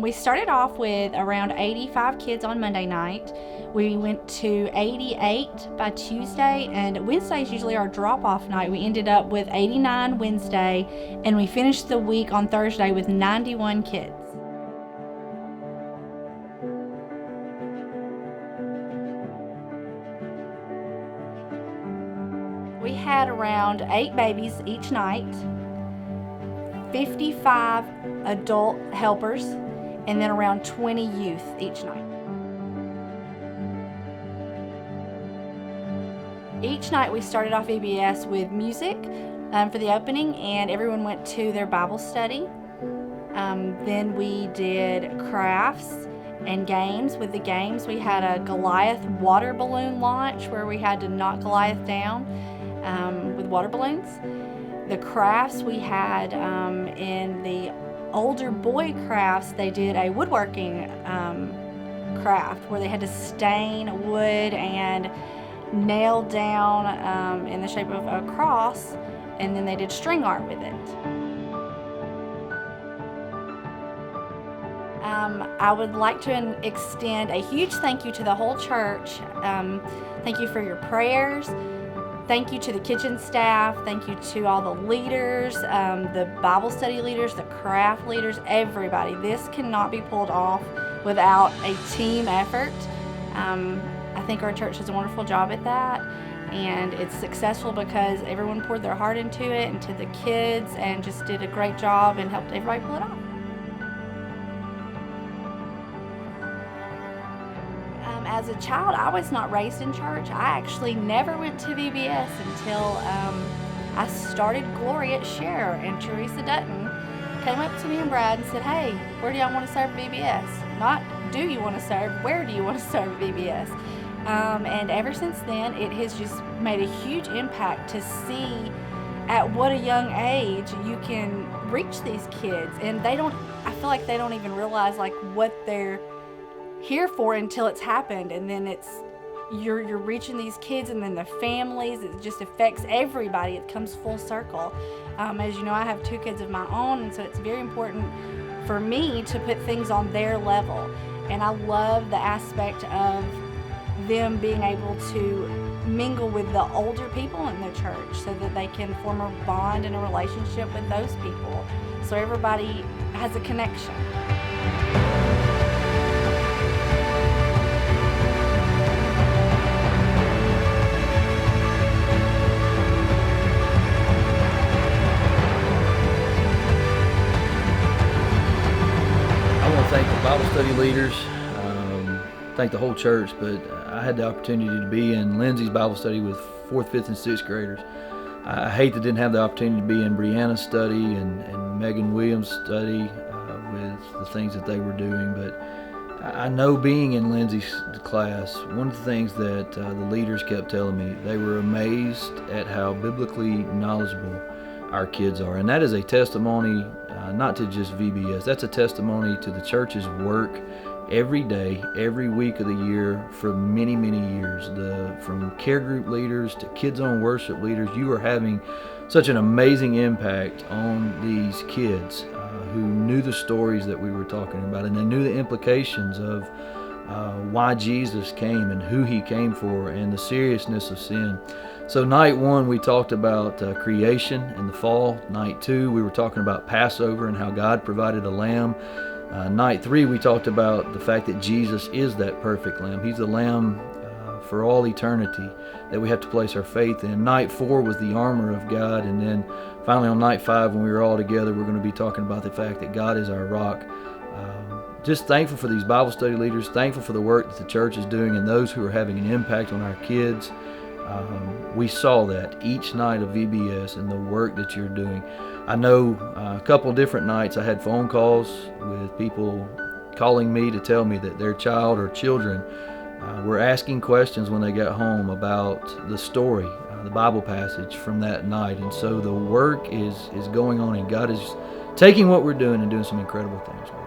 We started off with around 85 kids on Monday night. We went to 88 by Tuesday, and Wednesday is usually our drop-off night. We ended up with 89 Wednesday, and we finished the week on Thursday with 91 kids. We had around 8 babies each night, 55 adult helpers, and then around 20 youth each night. Each night we started off VBS with music for the opening, and everyone went to their Bible study. Then we did crafts and games. With the games, we had a Goliath water balloon launch where we had to knock Goliath down with water balloons. The crafts we had in the older boy crafts, they did a woodworking craft where they had to stain wood and nail down in the shape of a cross, and then they did string art with it. I would like to extend a huge thank you to the whole church. Thank you for your prayers. Thank you to the kitchen staff. Thank you to all the leaders, the Bible study leaders, the craft leaders, everybody. This cannot be pulled off without a team effort. I think our church does a wonderful job at that, and it's successful because everyone poured their heart into it and to the kids and just did a great job and helped everybody pull it off. As a child, I was not raised in church. I actually never went to VBS until I started Glory at Share, and Teresa Dutton came up to me and Brad and said, "Hey, where do y'all want to serve at VBS? Not do you want to serve, where do you want to serve at VBS?" And ever since then, it has just made a huge impact to see at what a young age you can reach these kids. And I feel like they don't even realize like what they're here for until it's happened, and then you're reaching these kids and then the families. It just affects everybody. It comes full circle. As you know, I have 2 kids of my own, and so it's very important for me to put things on their level. And I love the aspect of them being able to mingle with the older people in the church so that they can form a bond and a relationship with those people, so everybody has a connection. Thank the Bible study leaders, thank the whole church, but I had the opportunity to be in Lindsay's Bible study with 4th, 5th, and 6th graders. I hate that I didn't have the opportunity to be in Brianna's study and Megan Williams' study with the things that they were doing, but I know being in Lindsay's class, one of the things that the leaders kept telling me, they were amazed at how biblically knowledgeable our kids are. And that is a testimony not to just VBS, that's a testimony to the church's work every day, every week of the year for many, many years. From care group leaders to kids on worship leaders, you are having such an amazing impact on these kids who knew the stories that we were talking about, and they knew the implications of why Jesus came and who he came for and the seriousness of sin. So night 1 we talked about creation and the fall. Night 2 we were talking about Passover and how God provided a lamb. Night 3 we talked about the fact that Jesus is that perfect lamb. He's the lamb for all eternity that we have to place our faith in. Night 4 was the armor of God, and then finally on night 5 when we were all together, we're going to be talking about the fact that God is our rock. Just thankful for these Bible study leaders, thankful for the work that the church is doing and those who are having an impact on our kids. We saw that each night of VBS and the work that you're doing. I know a couple different nights I had phone calls with people calling me to tell me that their child or children were asking questions when they got home about the story, the Bible passage from that night. And so the work is going on, and God is taking what we're doing and doing some incredible things with it.